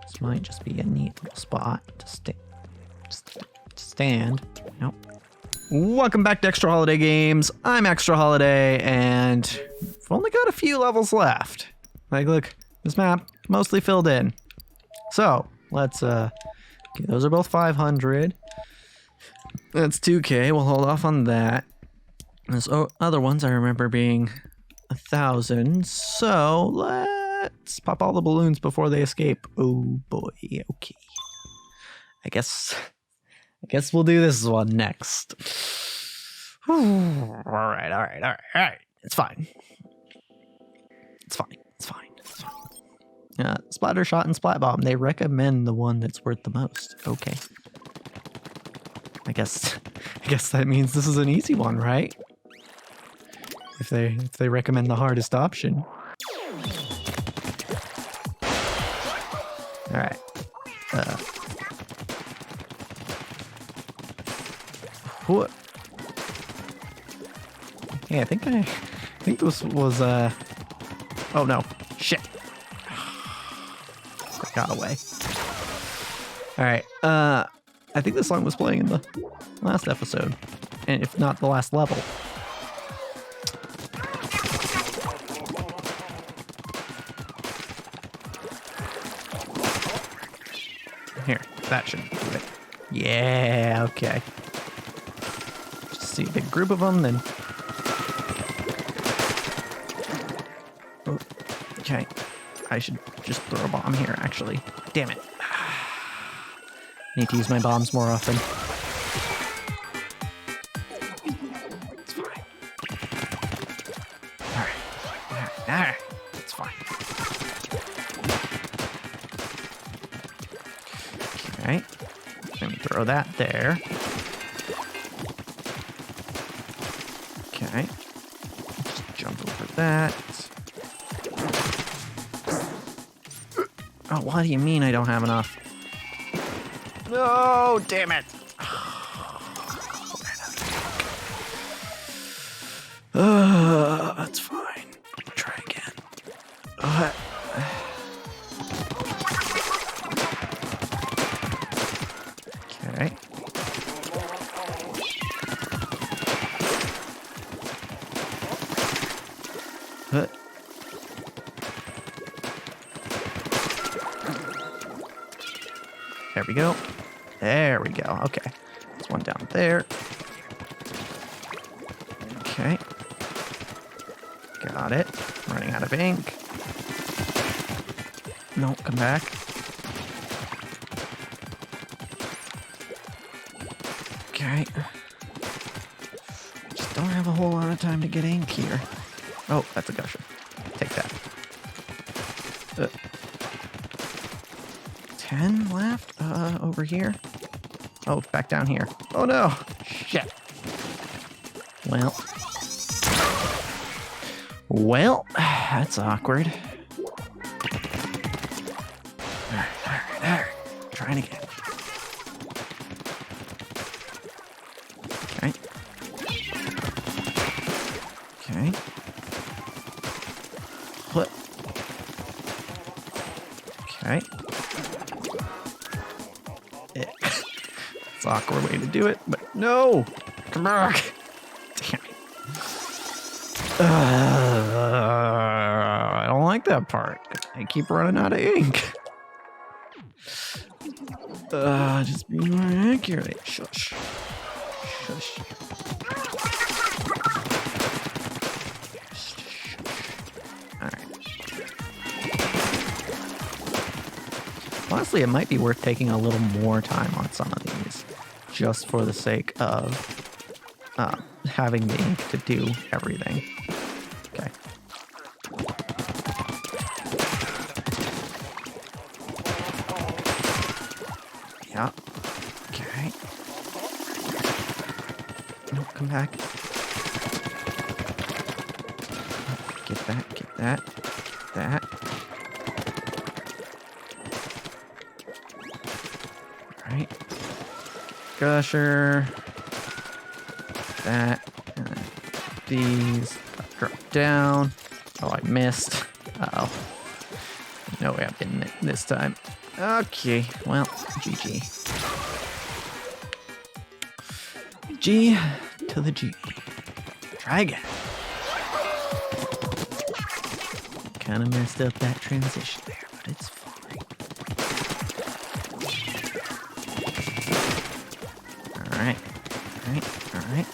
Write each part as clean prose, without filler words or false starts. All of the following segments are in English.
This might just be a neat little spot to stand. Nope. Welcome back to Extra Holiday Games. I'm Extra Holiday, and I've only got a few levels left. Like, look, this map mostly filled in. So let's okay, those are both 500. That's 2K. We'll hold off on that. Those other ones I remember being 1,000. So let's pop all the balloons before they escape. Oh boy. Okay. I guess we'll do this one next. All right. It's fine. Splatter Shot and Splat Bomb. They recommend the one that's worth the most. Okay. I guess that means this is an easy one, right? If they recommend the hardest option. All right. What? Hey, I think this was oh no. Shit. Got away. All right. I think this song was playing in the last episode, and if not the last level. Here, that should do it. Yeah, okay. Just see a big group of them, then. Oh, okay. I should just throw a bomb here, actually. Damn it. Need to use my bombs more often. It's fine. Alright. It's fine. Okay. Let me throw that there. Okay. Just jump over that. Oh, what do you mean I don't have enough? No, damn it. That's fine. Try again. Okay. There we go. There we go. Okay. There's one down there. Okay. Got it. Running out of ink. No, come back. Okay. Just don't have a whole lot of time to get ink here. Oh, that's a gusher. Take that. 10 left? Over here? Oh, back down here. Oh no! Shit. Well, that's awkward. Alright. Trying again. Okay. What? Okay. It's an awkward way to do it, but no! Come back! Damn it. I don't like that part. I keep running out of ink. Just be more accurate. Shush. Alright. Honestly, it might be worth taking a little more time on some of these, just for the sake of having the ink to do everything. Okay. Yeah. Okay. No, come back. Get that. Alright. Gusher. That. These. Drop down. Oh, I missed. Uh-oh. No way I'm getting it this time. Okay, well, GG. G to the G. Try again. Kind of messed up that transition there, but it's fine. Alright, alright, alright.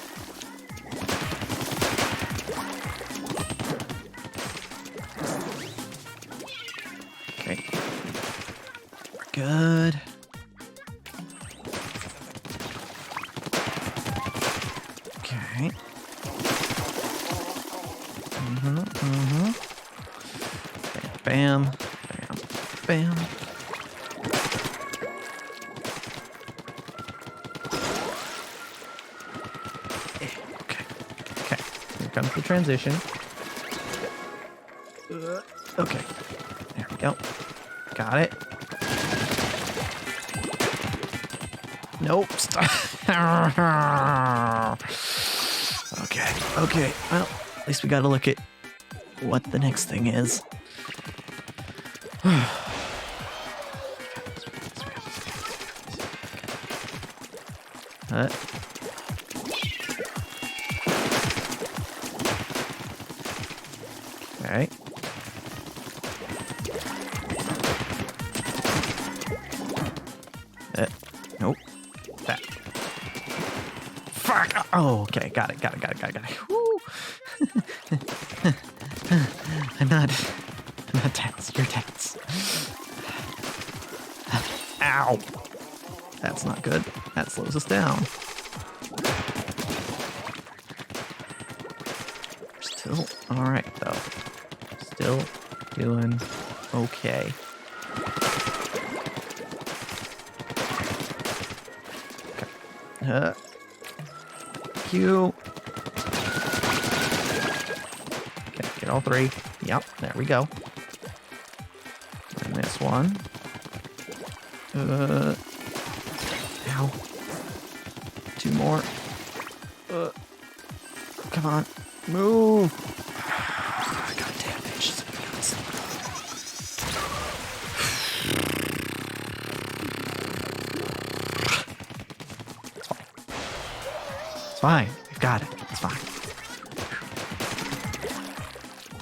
Okay. We're good. Okay. Bam, bam, bam. Okay, okay. Here comes the transition. Okay, there we go. Got it. Nope, stop. Okay, okay. Well, at least we gotta look at what the next thing is. Okay. Nope. That. Fuck! Oh, okay. Got it. Woo. I'm not tense. You're tense. Ow. That's not good. That slows us down. Still alright, though. Still doing okay. Q. Okay, get all three. Yep, there we go. And this one. Ow. Two more. Come on. Move. God damn it. She's It's fine. We've got it. It's fine.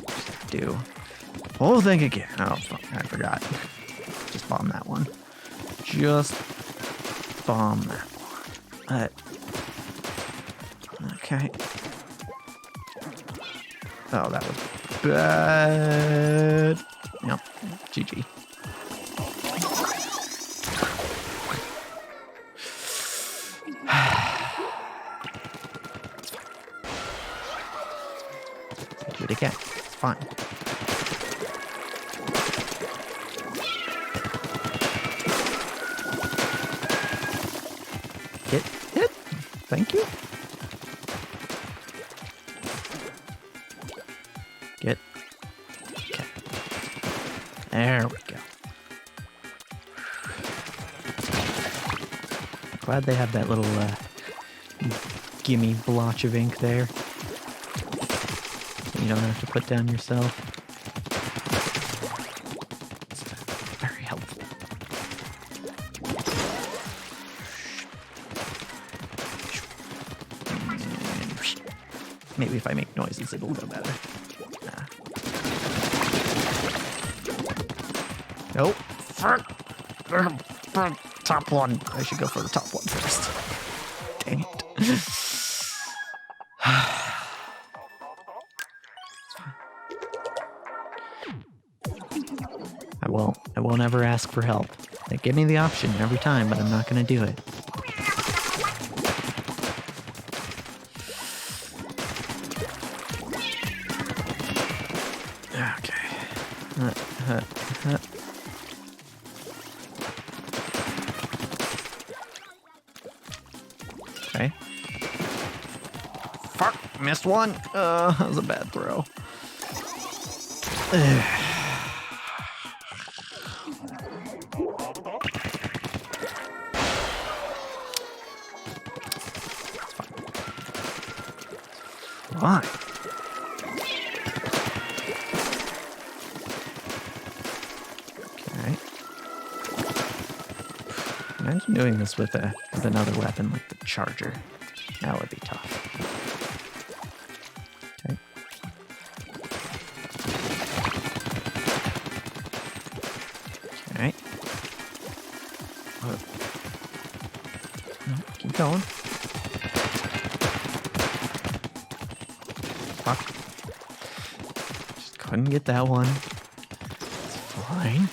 Just do the whole thing again. Oh, fuck. I forgot. Just bomb that one. Just bomb that one. Okay. Oh, that was bad. Yep. GG. Do it again. It's fine. Hit. Thank you. Get. Okay. There we go. Glad they have that little gimme blotch of ink there. You don't have to put down yourself. It's very helpful. Maybe if I make noises, it'll go better. Nope. Top one. I should go for the top one first. Dang it. I won't ever ask for help. They give me the option every time, but I'm not going to do it. Okay. Okay. Fuck! Missed one! That was a bad throw. Why? Okay. Imagine doing this with another weapon like the charger. That would be tough. Okay. Okay. Keep going. Fuck. Just couldn't get that one. It's fine.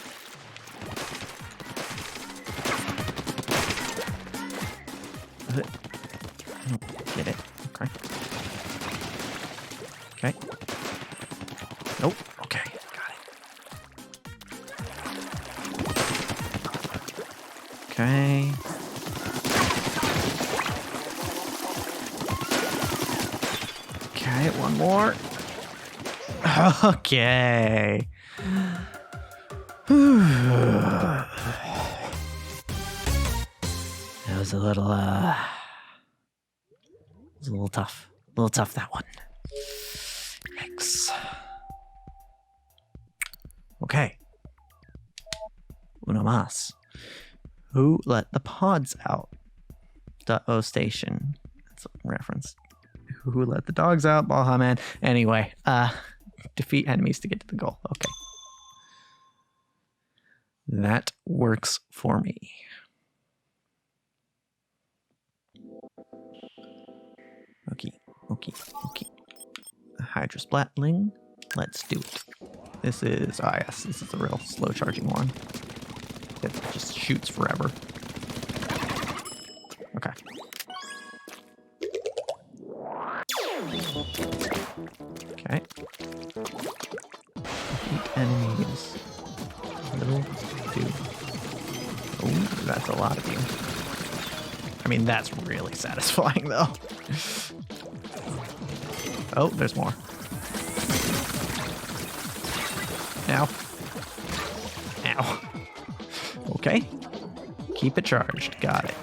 Get it. Okay. Okay. Nope. Okay. Got it. Okay. Okay, one more. Okay. That was a little, it was a little tough. A little tough, that one. Yikes. Okay. Uno más. Who let the pods out? .o station. That's a reference. Who let the dogs out? Baja Man. Anyway, defeat enemies to get to the goal. Okay. That works for me. Okay. Hydrosplatling. Let's do it. This is, yes, this is the real slow charging one. It just shoots forever. Okay. Okay. Eat enemies. Little two. Oh, that's a lot of you. I mean, that's really satisfying, though. Oh, there's more. Ow. Ow. Okay. Keep it charged. Got it.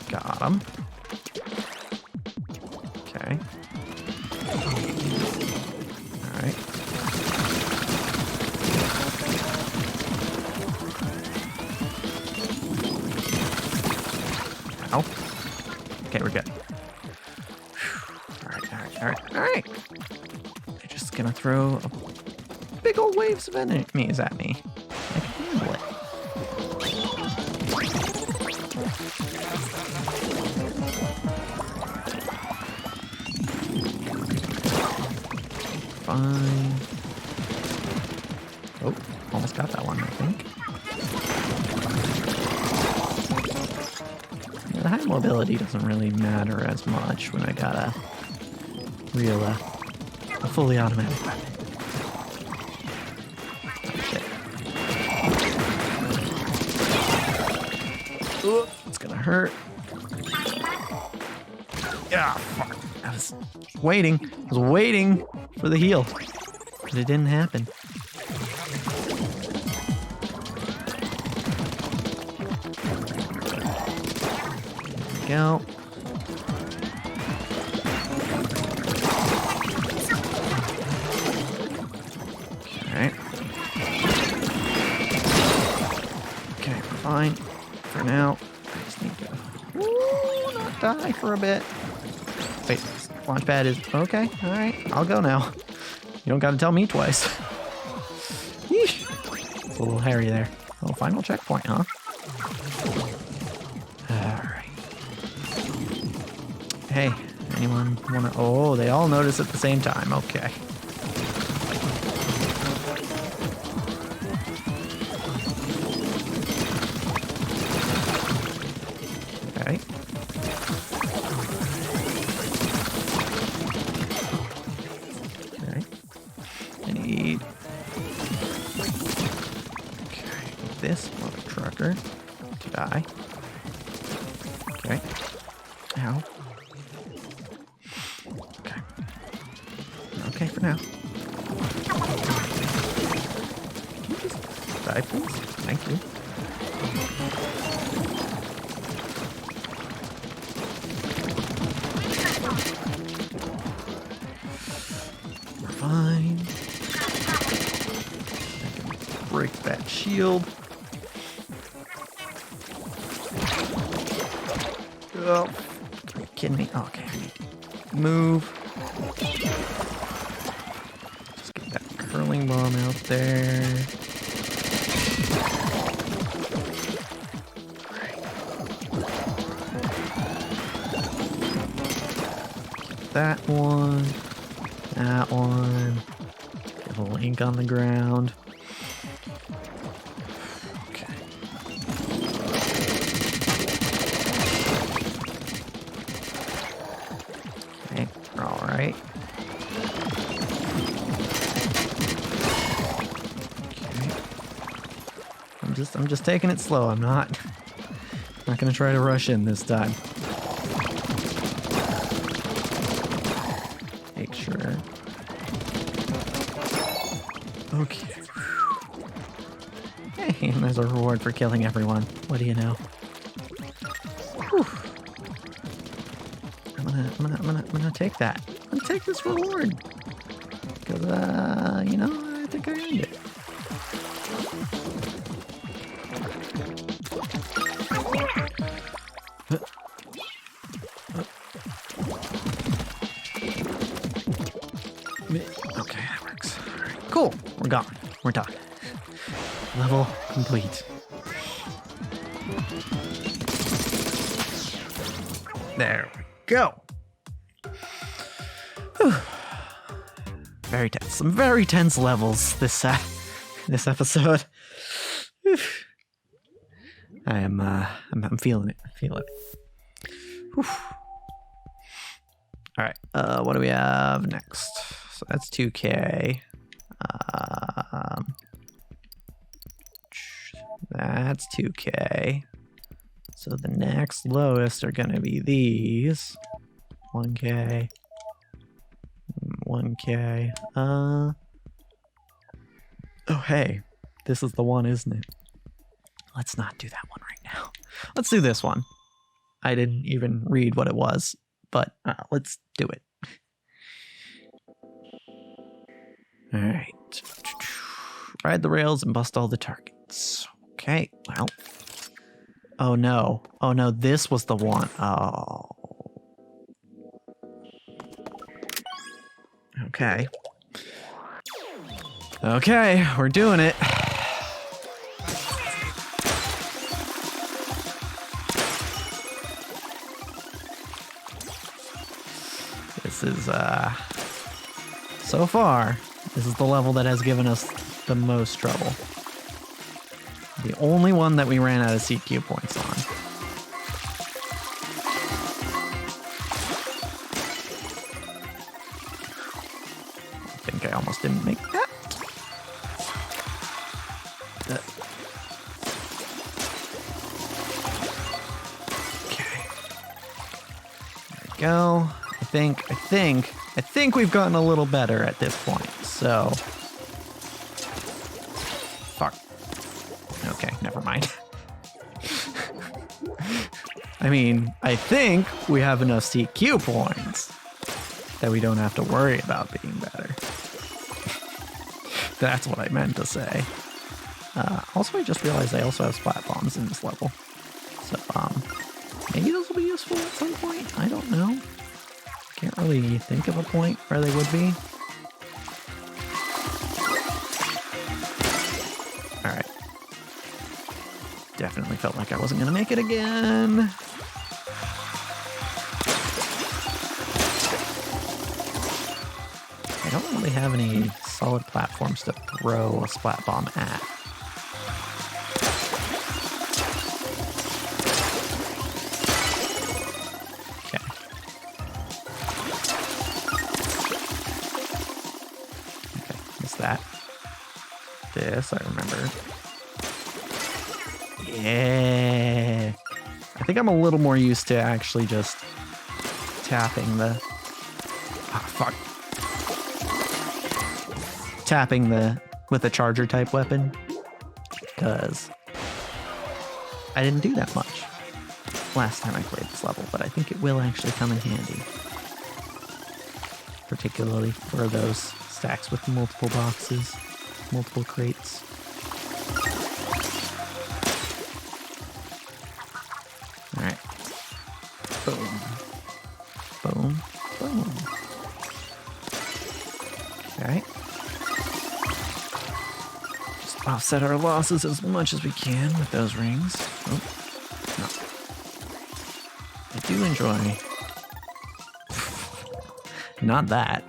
Got him. Okay. Alright. Ow. Okay, we're good. Alright. They're just gonna throw big old waves of enemies at me. I can handle it. Fine. Oh, almost got that one, I think. Yeah, the high mobility doesn't really matter as much when I got a real, a fully automatic weapon. Oh, shit. Ooh, it's gonna hurt. Yeah, fuck. I was waiting for the heal, but it didn't happen. There we go. Alright. Okay, we're fine for now. I just need to not die for a bit. Wait, launchpad is okay. Alright, I'll go now. You don't gotta tell me twice. Yeesh. It's a little hairy there. Oh, final checkpoint, huh? Alright. Hey, anyone wanna... Oh, they all notice at the same time. Okay. Okay. This mother trucker to die. Okay. Ow. Okay. Okay for now. Can you just die, please? Thank you. shield. Oh, are you kidding me? Okay, I need to move. Just get that curling bomb out there. That one. That one. Get a link on the ground. Okay. Okay, we're all right. Okay. I'm just taking it slow. I'm not gonna try to rush in this time. Make sure. Okay. Hey, and there's a reward for killing everyone. What do you know? Whew. I'm gonna take that. I'm gonna take this reward. Because, you know, I think I earned it. Okay, that works. All right, cool. We're gone. We're done. Level complete. There we go. Whew. Very tense. Some very tense levels this episode. Whew. I'm feeling it. Feeling it. Whew. All right. What do we have next? So that's 2K. That's 2K. So the next lowest are gonna be these. 1K. 1K. Oh, hey. This is the one, isn't it? Let's not do that one right now. Let's do this one. I didn't even read what it was, but let's do it. All right. Ride the rails and bust all the targets. Okay, well. Oh no. Oh no, this was the one. Oh. Okay. Okay, we're doing it. This is, so far, this is the level that has given us the most trouble. The only one that we ran out of CQ points on. I think I almost didn't make that. Okay. There we go. I think we've gotten a little better at this point, so. Fuck. Okay, never mind. I mean, I think we have enough CQ points that we don't have to worry about being better. That's what I meant to say. Also, I just realized I also have splat bombs in this level. So, maybe those will be useful at some point. I don't know. Can't really think of a point where they would be. Alright. Definitely felt like I wasn't gonna make it again. I don't really have any solid platforms to throw a splat bomb at. That. This, I remember. Yeah. I think I'm a little more used to actually just tapping the... Ah, fuck. Tapping with a charger type weapon. Because I didn't do that much last time I played this level, but I think it will actually come in handy. Particularly for those stacks with multiple boxes, multiple crates. Boom. Boom. Okay. Just offset our losses as much as we can with those rings. Oh, no. I do enjoy... Not that.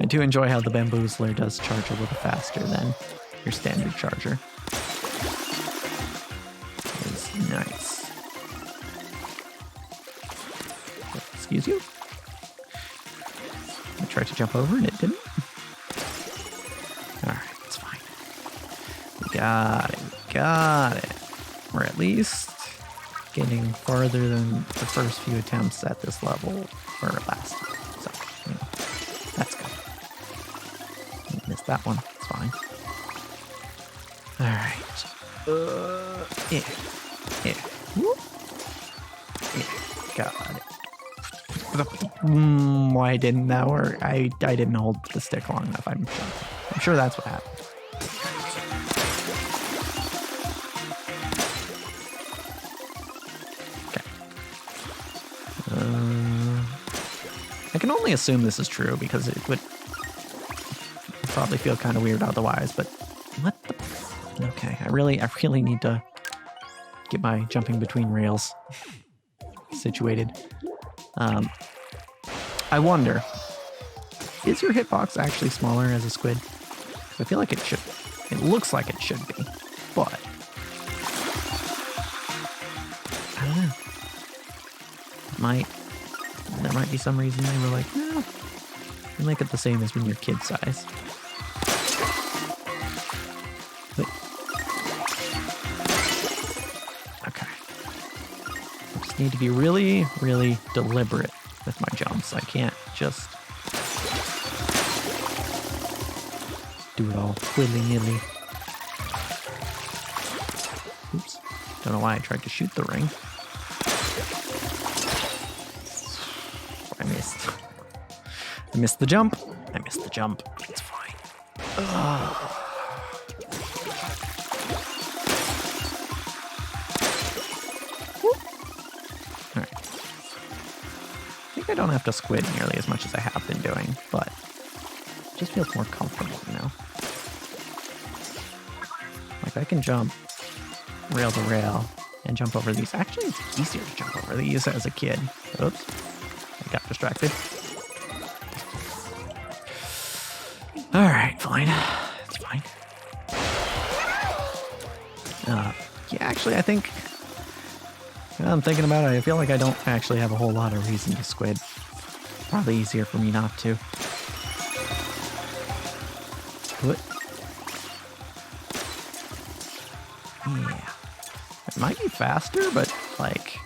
I do enjoy how the Bamboozler does charge a little faster than your standard charger. It's nice. Excuse you? I tried to jump over and it didn't. Alright, it's fine. We got it. We got it. We're at least getting farther than the first few attempts at this level were last time. So, that's good. Missed that one. It's fine. Alright. Yeah. Yeah. Whoop. Yeah. Got it. Why didn't that work? I didn't hold the stick long enough. I'm sure that's what happened. Okay. I can only assume this is true because it would probably feel kind of weird otherwise. But what the? Okay, I really need to get my jumping between rails situated. I wonder, is your hitbox actually smaller as a squid? I feel like it should. It looks like it should be, but I don't know. There might be some reason they were like, no, you make it the same as when you're kid size. Wait. Okay. I just need to be really, really deliberate with my jumps. I can't just do it all willy-nilly. Oops. Don't know why I tried to shoot the ring. I missed. I missed the jump. I missed the jump. It's fine. Ugh. I don't have to squid nearly as much as I have been doing, but it just feels more comfortable, you know? Like I can jump rail to rail and jump over these. Actually, it's easier to jump over these as a kid. Oops. I got distracted. Alright, fine. It's fine. Yeah, actually, I think... I'm thinking about it. I feel like I don't actually have a whole lot of reason to squid. Probably easier for me not to. What? Yeah. It might be faster, but, like,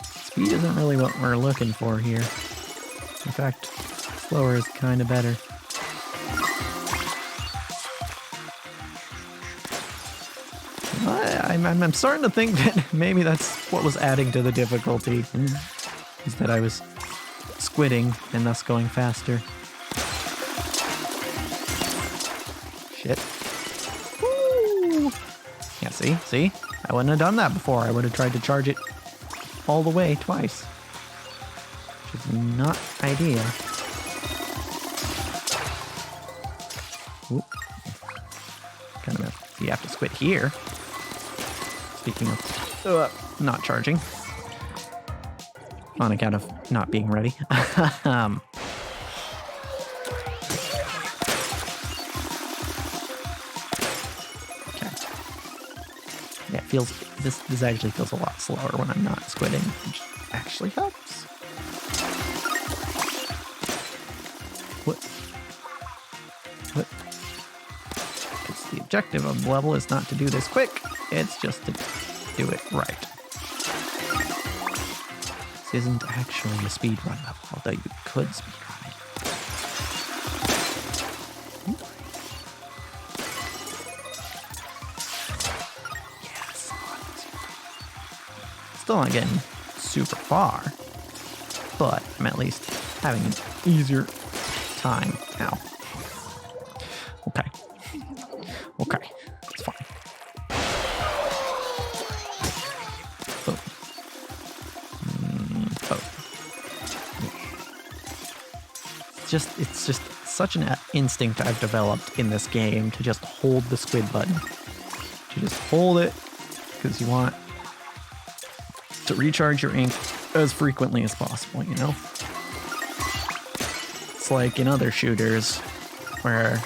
speed isn't really what we're looking for here. In fact, slower is kind of better. I'm starting to think that maybe that's what was adding to the difficulty, is that I was squidding and thus going faster. Shit. Woo! Yeah, see? I wouldn't have done that before. I would have tried to charge it all the way twice. Which is not ideal. Oop. Kind of, you have to squid here. Speaking of not charging, on account of not being ready. Okay. Yeah, this actually feels a lot slower when I'm not squidding, which actually helps. What? Because the objective of the level is not to do this quick. It's just to do it right. This isn't actually a speedrun level, although you could speedrun it. Yes. Still not getting super far, but I'm at least having an easier time now. Okay. Okay. It's fine. it's just such an instinct I've developed in this game to just hold the squid button. To just hold it because you want to recharge your ink as frequently as possible, you know? It's like in other shooters where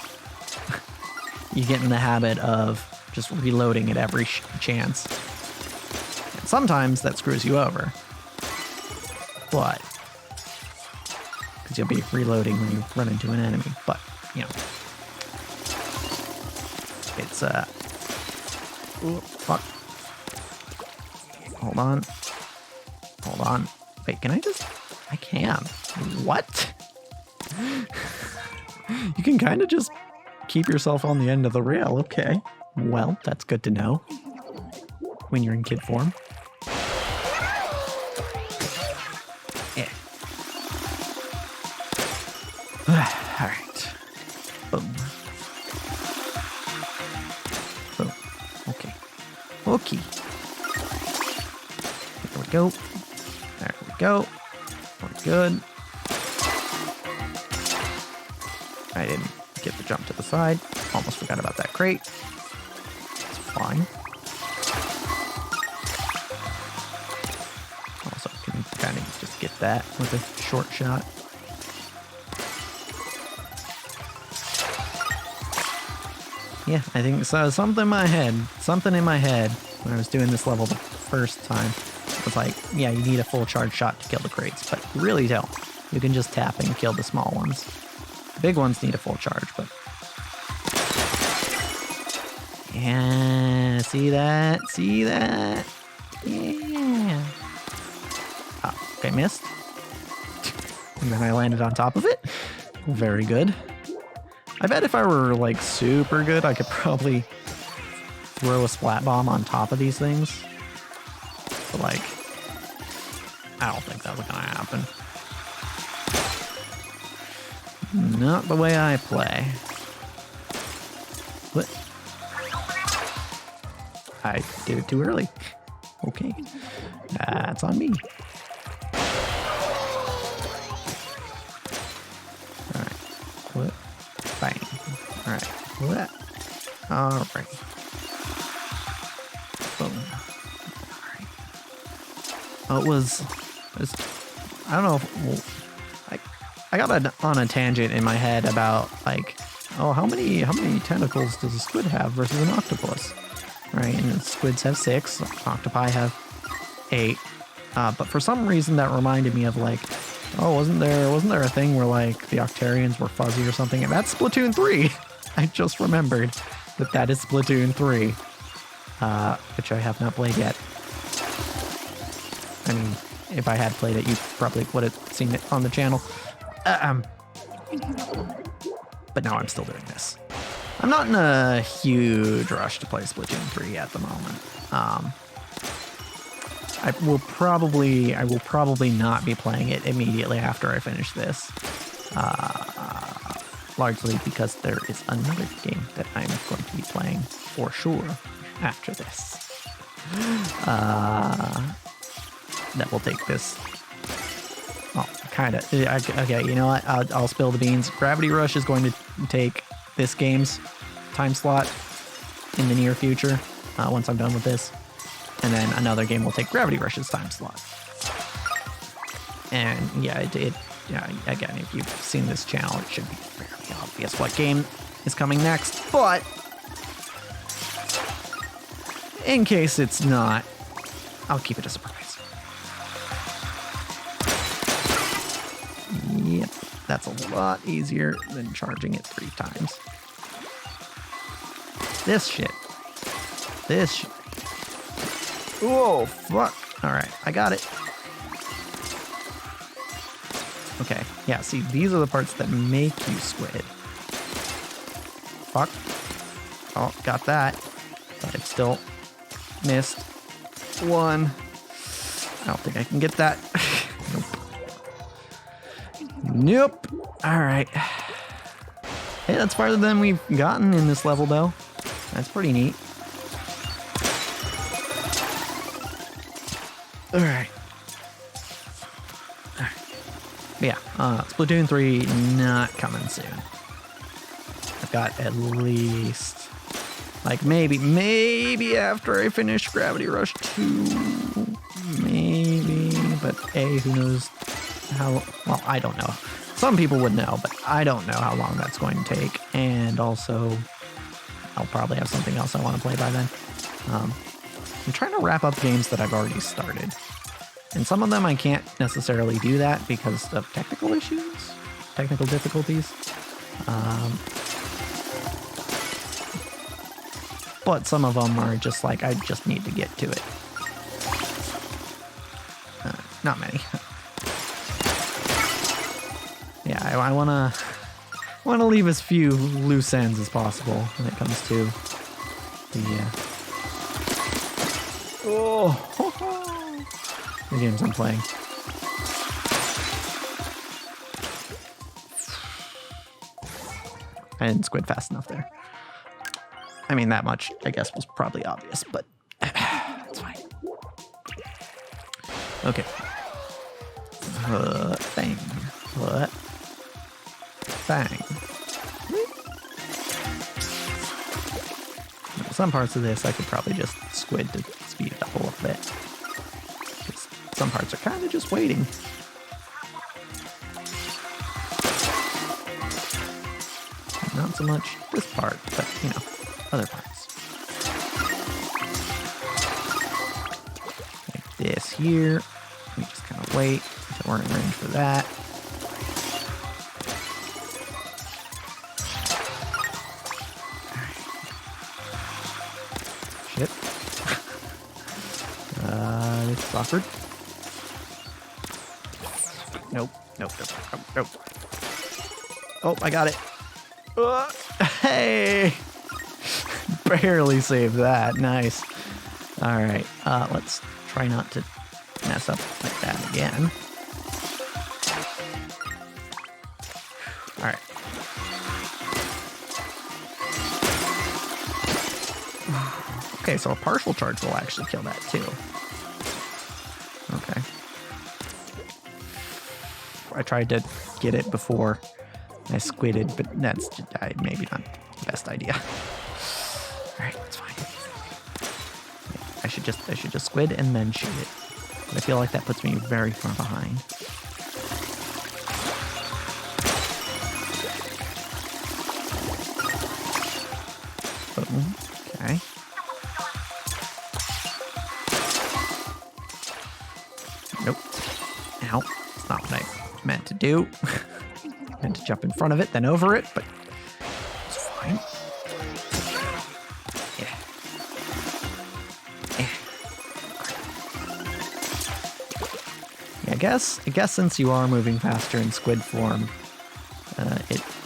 you get in the habit of just reloading at every chance. And sometimes that screws you over. But, because you'll be reloading when you run into an enemy. But, you know, it's, ooh, fuck. Hold on. Hold on. Wait, can I just, I can. What? You can kind of just keep yourself on the end of the rail. Okay. Well, that's good to know when you're in kid form. Yeah. All right. Boom. Boom. Okay. Okay. There we go. There we go. We're good. I didn't get the jump to the side. Almost forgot about that crate. It's fine. Also, can kind of just get that with a short shot. Yeah, I think so. Something in my head when I was doing this level the first time was like, yeah, you need a full charge shot to kill the crates, but you really don't. You can just tap and kill the small ones. The big ones need a full charge, but yeah, see that? See that? Yeah. Oh, okay, missed. And then I landed on top of it. Very good. I bet if I were like super good, I could probably throw a splat bomb on top of these things. But like, I don't think that was gonna happen. Not the way I play. What? I did it too early. Okay. That's on me. Alright. What? Bang. Alright. What? Alright. Boom. Alright. Oh, it was I don't know if, I got on a tangent in my head about like, oh, how many tentacles does a squid have versus an octopus, right? And squids have 6, octopi have 8. But for some reason that reminded me of like, oh, wasn't there a thing where like the Octarians were fuzzy or something? And that's Splatoon 3. I just remembered that is Splatoon 3, which I have not played yet. I mean, if I had played it, you probably would have seen it on the channel. But now I'm still doing this. I'm not in a huge rush to play Splatoon 3 at the moment. I will probably not be playing it immediately after I finish this. Largely because there is another game that I'm going to be playing for sure after this. That will take this. Oh, kind of. Okay, you know what? I'll spill the beans. Gravity Rush is going to take this game's time slot in the near future, once I'm done with this. And then another game will take Gravity Rush's time slot. And yeah, yeah, again, if you've seen this channel, it should be fairly obvious what game is coming next. But in case it's not, I'll keep it a surprise. Yep, that's a lot easier than charging it 3 times. This shit. Whoa, fuck. All right, I got it. Okay, yeah, see, these are the parts that make you squid. Fuck. Oh, got that. But it still missed 1. I don't think I can get that. Nope. Nope. All right. Hey, that's farther than we've gotten in this level, though. That's pretty neat. All right. Yeah, Splatoon 3 not coming soon. I've got at least, like maybe after I finish Gravity Rush 2, maybe, but who knows how, well, I don't know. Some people would know, but I don't know how long that's going to take, and also, I'll probably have something else I want to play by then. I'm trying to wrap up games that I've already started. And some of them I can't necessarily do that because of technical issues, technical difficulties. But some of them are just like, I just need to get to it. Not many. Yeah, I want to leave as few loose ends as possible when it comes to the games I'm playing. I didn't squid fast enough there. I mean, that much, I guess, was probably obvious, but it's fine. Okay. Thing. What? Thing. Some parts of this I could probably just squid to speed it up a little bit. Some parts are kind of just waiting. Not so much this part, but, you know, other parts. Like this here. We just kind of wait until we're in range for that. Shit. This is awkward. Nope. Oh, I got it. Hey! Barely saved that. Nice. All right. Let's try not to mess up like that again. All right. Okay, so a partial charge will actually kill that too. Okay. I tried to get it before I squidded, but that's maybe not the best idea. All right, it's fine. I should just squid and then shoot it. But I feel like that puts me very far behind. Boom. Okay. Nope. Ow. That's not what I meant to do. I meant to jump in front of it, then over it, but it's fine. Yeah. I guess since you are moving faster in squid form,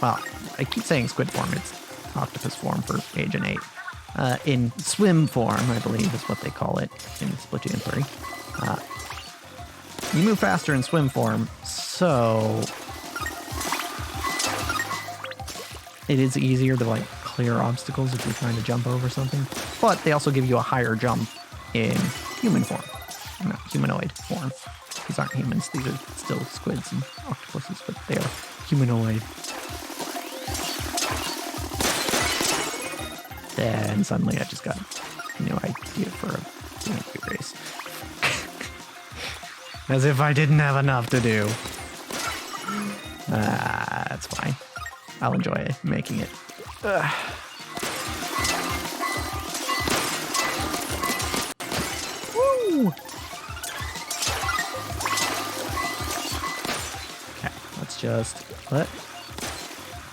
well, I keep saying squid form, it's octopus form for Agent 8. In swim form, I believe is what they call it in Splatoon 3. You move faster in swim form, so it is easier to like clear obstacles if you're trying to jump over something. But they also give you a higher jump in human form, not humanoid form. These aren't humans, these are still squids and octopuses, but they are humanoid. And suddenly I just got a new idea for a thank race. As if I didn't have enough to do. That's fine. I'll enjoy making it. Woo! Okay, let's just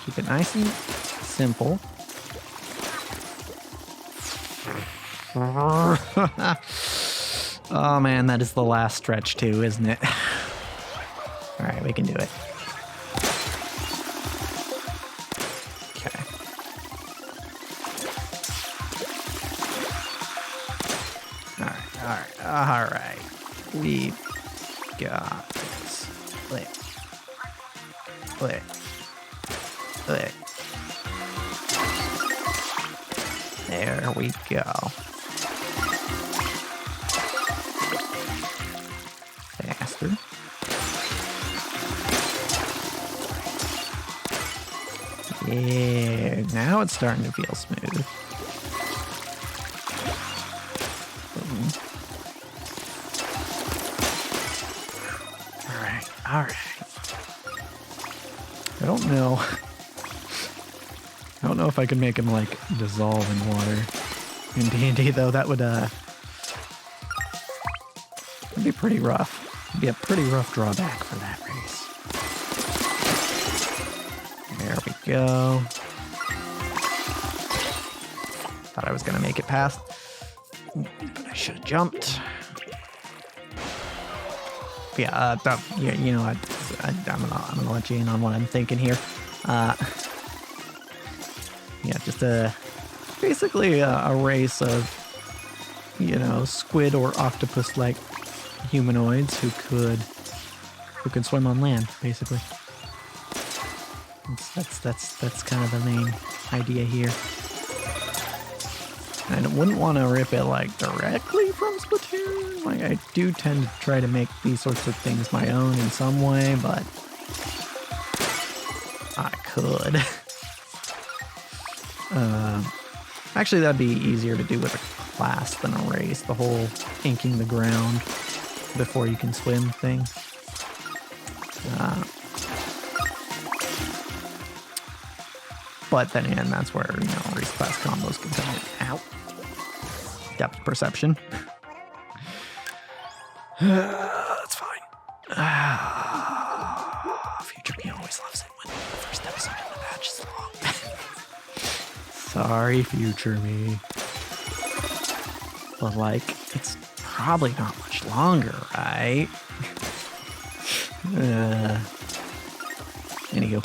keep it nice and simple. Oh man, that is the last stretch too, isn't it? All right, we can do it. Okay. All right. We've got this. Lick. There we go. Faster. Yeah, now it's starting to feel smooth. All right. I don't know. I don't know if I can make him like dissolve in water in D&D though. That would be pretty rough. It'd be a pretty rough drawback for that race. There we go. Thought I was gonna make it past, but I should have jumped. Yeah, you know, I'm gonna let you in on what I'm thinking here. Yeah, just basically a race of, you know, squid or octopus-like humanoids who could swim on land, basically. That's kind of the main idea here. I wouldn't want to rip it like directly from Splatoon. Like I do tend to try to make these sorts of things my own in some way, but I could. Actually, that'd be easier to do with a class than a race. The whole inking the ground before you can swim thing. But then again, that's where, you know, race class combos can come in. Ow. Depth perception. That's fine. Future me always loves it when the first episode of the patch is long. Sorry, future me. But, like, it's probably not much longer, right? Anywho.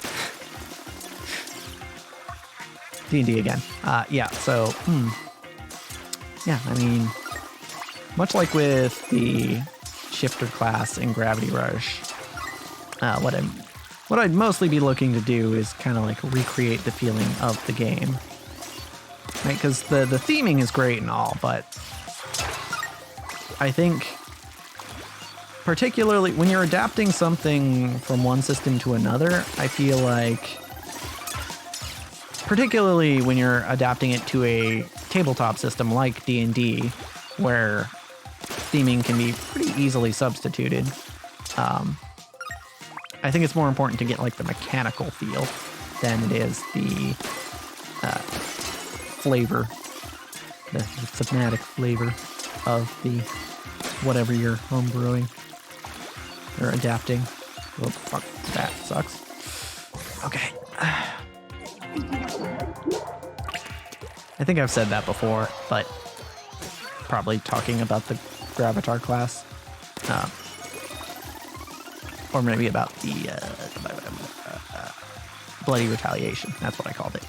D&D again. Yeah, so, yeah, I mean, much like with the shifter class in Gravity Rush, what I'd mostly be looking to do is kind of like recreate the feeling of the game, right? Because the theming is great and all, but I think particularly when you're adapting something from one system to another, I feel like, particularly when you're adapting it to a tabletop system like D&D, where theming can be pretty easily substituted, I think it's more important to get like the mechanical feel than it is the flavor, the thematic flavor of the whatever you're homebrewing or adapting. Oh, fuck, that sucks. Okay. I think I've said that before, but probably talking about the Gravatar class. Or maybe about the Bloody Retaliation. That's what I called it.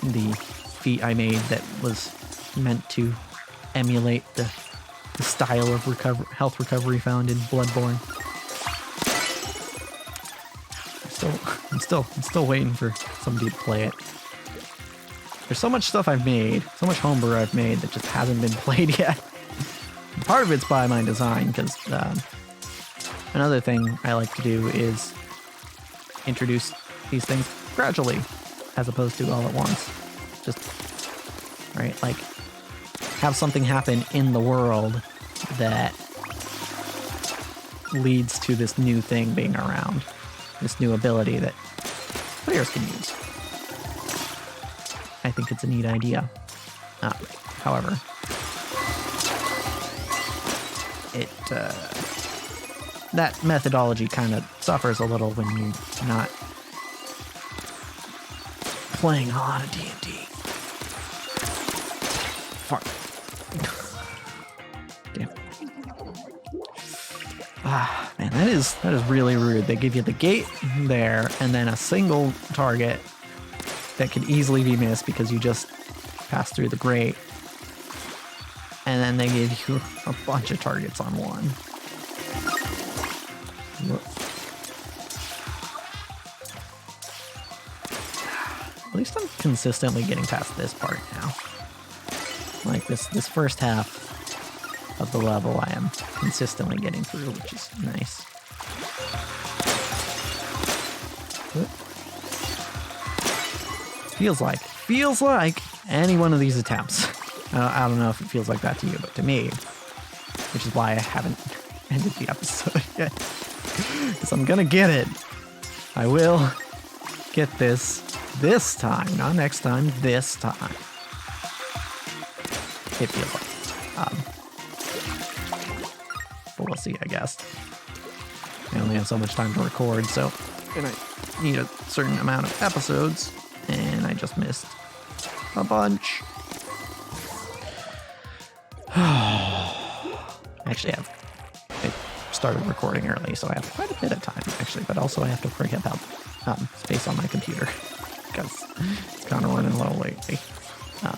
The feat I made that was meant to emulate the style of health recovery found in Bloodborne. I'm still waiting for somebody to play it. There's so much stuff I've made, so much homebrew I've made that just hasn't been played yet. Part of it's by my design, because another thing I like to do is introduce these things gradually, as opposed to all at once. Just, right, like, have something happen in the world that leads to this new thing being around, this new ability that players can use. I think it's a neat idea. However, that methodology kind of suffers a little when you're not playing a lot of D&D. Fuck. Damn. Man, that is really rude. They give you the gate there and then a single target that can easily be missed because you just passed through the grate. And then they give you a bunch of targets on one. At least I'm consistently getting past this part now. Like this first half of the level I am consistently getting through, which is nice. Feels like any one of these attempts. I don't know if it feels like that to you, but to me, which is why I haven't ended the episode yet. Because I'm gonna get it. I will get this time, not next time, this time. It feels like. But we'll see, I guess. I only have so much time to record, so and I need a certain amount of episodes, and I just missed a bunch. Actually, I started recording early, so I have quite a bit of time, actually, but also I have to worry about space on my computer, because it's kind of running low lately. So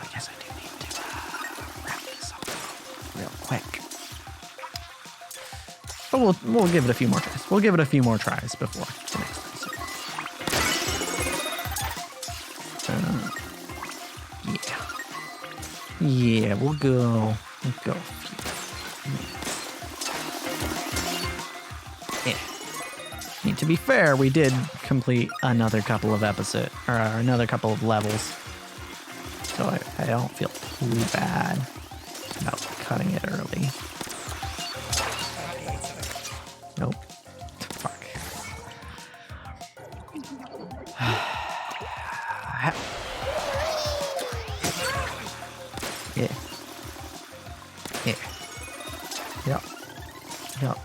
I guess I do need to wrap this up real quick. But we'll give it a few more tries. We'll give it a few more tries before the next episode. Yeah, we'll go. Yeah. I mean, to be fair, we did complete another couple of episodes, or another couple of levels. So I don't feel too bad about cutting it early. Nope. Fuck. Yeah. Yep.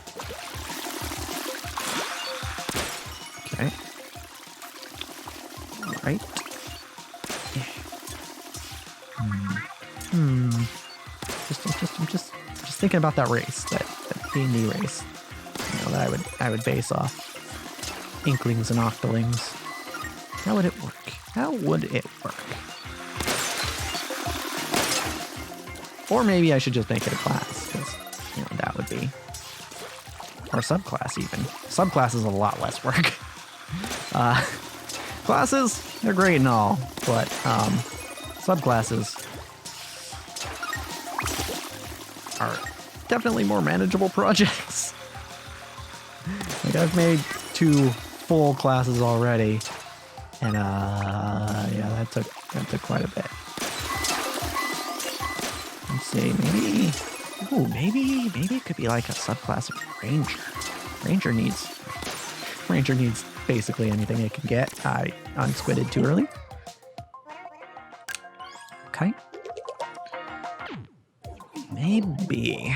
Okay. Right. Yeah. I'm just thinking about that race, that D&D race. You know, that I would base off Inklings and Octolings. How would it work? Or maybe I should just make it a class, because, you know, that would be... Or a subclass, even. Subclass is a lot less work. Classes, they're great and all, but subclasses are definitely more manageable projects. Like, I've made 2 full classes already, and yeah, that took quite a bit. Let's see, maybe it could be like a subclass of Ranger. Ranger needs basically anything it can get. I unsquidded too early. Okay. Maybe.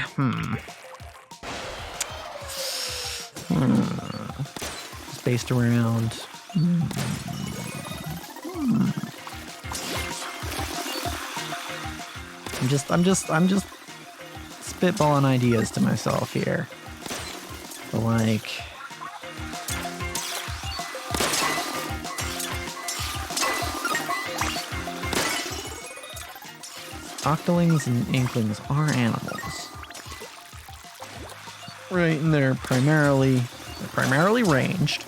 It's based around. I'm just spitballing ideas to myself here. But like, Octolings and Inklings are animals, right? And they're primarily ranged,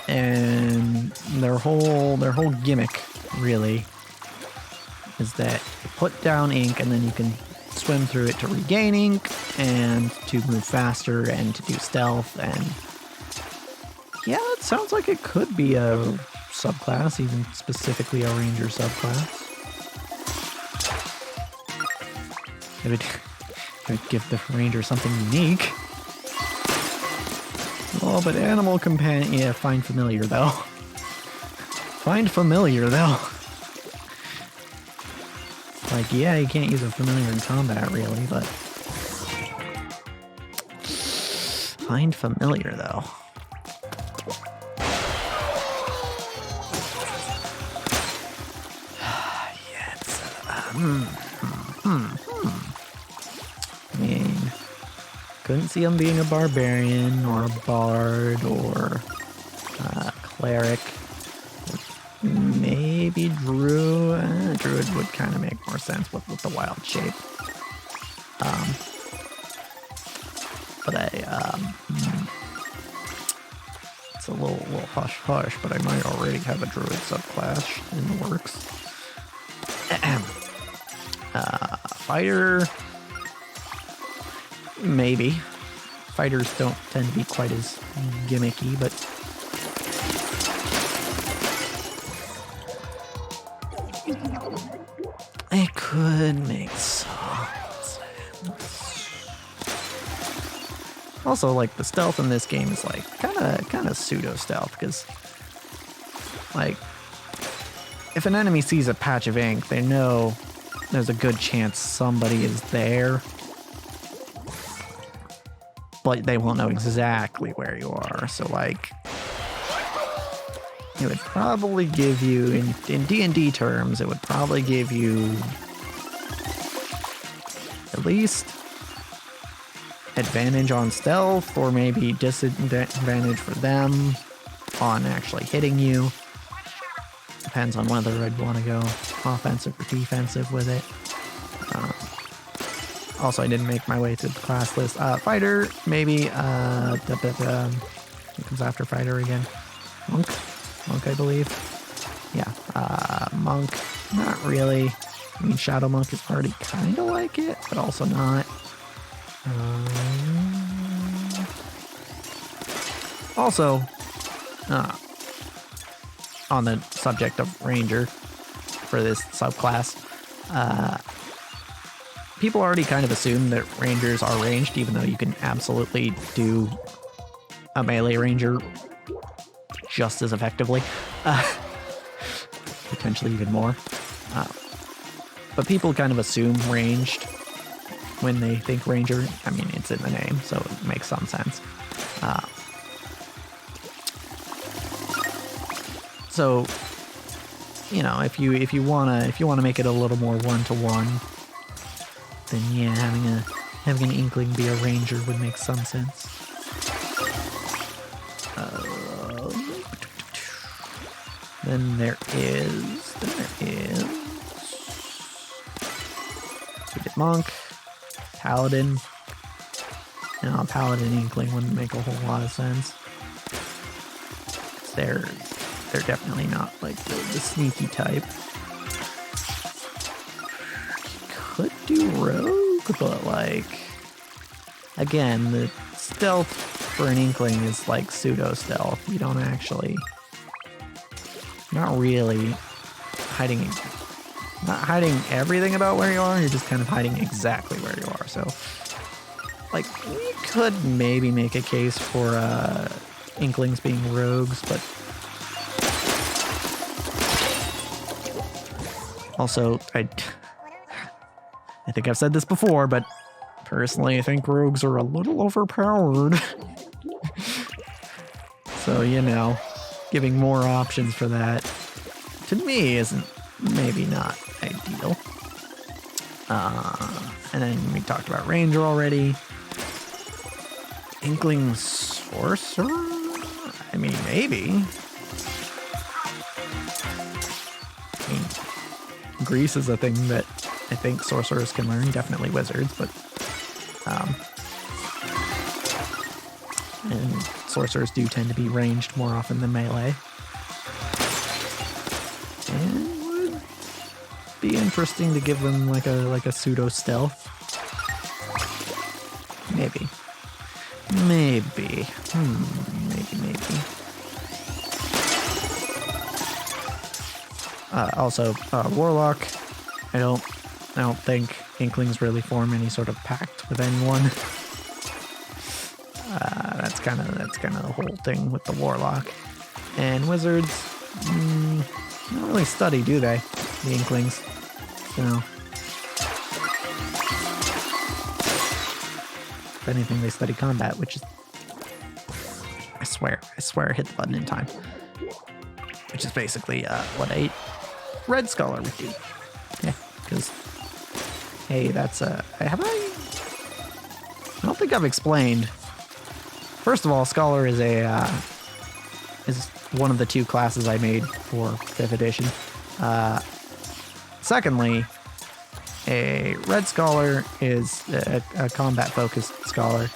and their whole gimmick really is that you put down ink and then you can swim through it to regain ink and to move faster and to do stealth. And yeah, it sounds like it could be a subclass, even specifically a ranger subclass. It would give the ranger something unique. Oh, but animal companion, yeah, find familiar though. Like, yeah, you can't use a familiar in combat, really, but... Find familiar, though. Yeah, it's... I mean... Couldn't see him being a barbarian, or a bard, or... cleric. Maybe druid. Druid would kind of make more sense with the wild shape. But it's a little hush hush. But I might already have a druid subclass in the works. Fighter, maybe. Fighters don't tend to be quite as gimmicky, but it could make sense. Also, like, the stealth in this game is like kind of pseudo stealth, because like if an enemy sees a patch of ink, they know there's a good chance somebody is there, but they won't know exactly where you are. So like, it would probably give you, in D&D terms, it would probably give you at least advantage on stealth, or maybe disadvantage for them on actually hitting you. Depends on whether I'd want to go offensive or defensive with it. Also, I didn't make my way through the class list. Fighter, maybe. It comes after fighter again. Monk, I believe. Yeah, monk, not really. I mean, Shadow Monk is already kind of like it, but also not. Also, on the subject of Ranger for this subclass, people already kind of assume that Rangers are ranged, even though you can absolutely do a melee Ranger just as effectively, potentially even more. But people kind of assume ranged when they think Ranger. I mean, it's in the name, so it makes some sense. So, you know, if you wanna make it a little more one-to-one, then yeah, having an Inkling be a Ranger would make some sense. Then there is we did Monk, Paladin. No, Paladin Inkling wouldn't make a whole lot of sense. They're definitely not like the sneaky type. Could do Rogue, but like, again, the stealth for an Inkling is like pseudo stealth. You don't actually, not really not hiding everything about where you are. You're just kind of hiding exactly where you are. So like, we could maybe make a case for Inklings being rogues, but also, I think I've said this before, but personally I think rogues are a little overpowered. So, you know, giving more options for that, to me, isn't maybe not ideal. And then we talked about Ranger already. Inkling Sorcerer? I mean, maybe. I mean, Grease is a thing that I think sorcerers can learn, definitely wizards, but and sorcerers do tend to be ranged more often than melee. And it would be interesting to give them like a pseudo stealth. Maybe. Maybe. Maybe. Also, Warlock. I don't think Inklings really form any sort of pact with anyone. That's kind of the whole thing with the Warlock. And Wizards, don't really study, do they? The Inklings. So, if anything, they study combat, which is, I swear I hit the button in time. Which is basically what a Red Scholar would do. Yeah, because, hey, that's I don't think I've explained. First of all, Scholar is is one of the two classes I made for 5th edition. Secondly, a Red Scholar is a combat-focused scholar.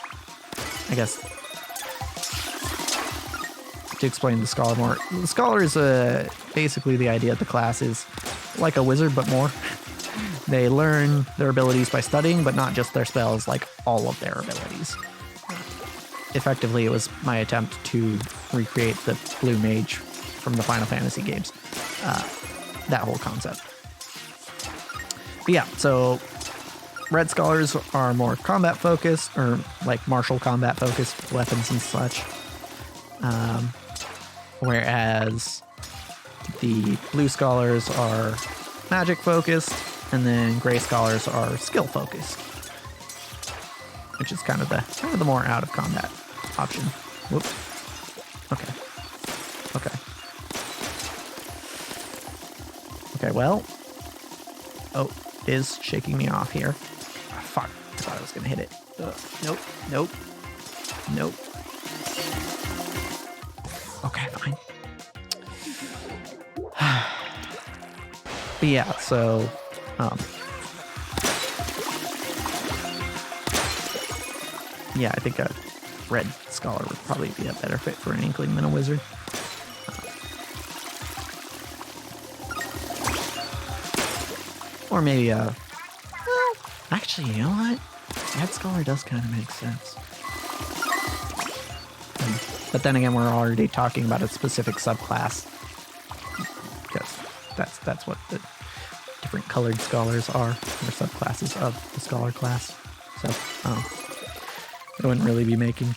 I guess, to explain the Scholar more, the Scholar is basically the idea of the class is like a wizard, but more. They learn their abilities by studying, but not just their spells, like all of their abilities. effectively, it was my attempt to recreate the blue mage from the Final Fantasy games. That whole concept. But yeah, so red scholars are more combat focused, or like martial combat focused, weapons and such. Whereas the blue scholars are magic focused, and then gray scholars are skill focused, which is kind of the more out of combat option. Whoops. Okay. Okay, well. Oh, it is shaking me off here. Oh, fuck. I thought I was going to hit it. Nope. Okay, fine. But yeah, so... yeah, I think a red scholar would probably be a better fit for an inkling than a wizard. Or maybe a... well, actually, you know what? Red scholar does kind of make sense. But then again, we're already talking about a specific subclass. Because that's what the different colored scholars are. They're subclasses of the scholar class. So, I wouldn't really be making...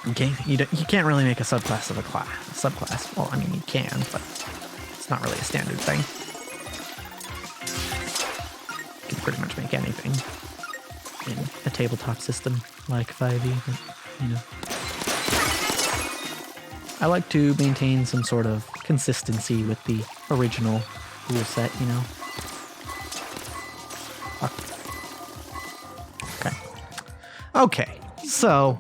Okay, you can't really make a subclass of a subclass. Well, I mean, you can, but it's not really a standard thing. You can pretty much make anything in a tabletop system like 5e, but, you know. I like to maintain some sort of consistency with the original rule set, you know. Okay, so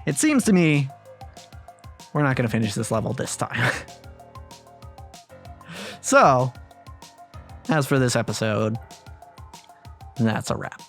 it seems to me we're not going to finish this level this time. So, as for this episode, that's a wrap.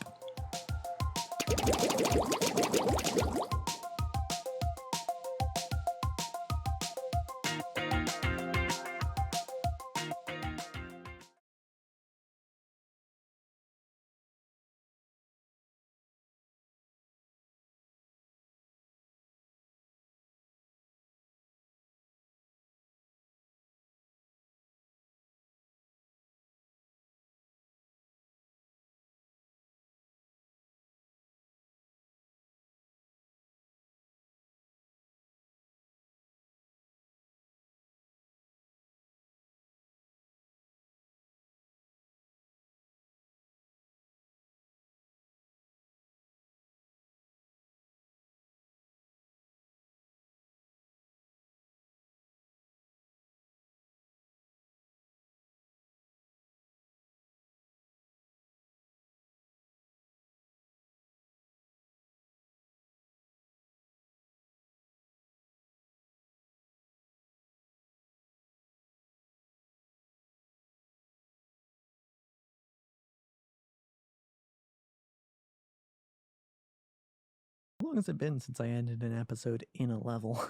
How long has it been since I ended an episode in a level?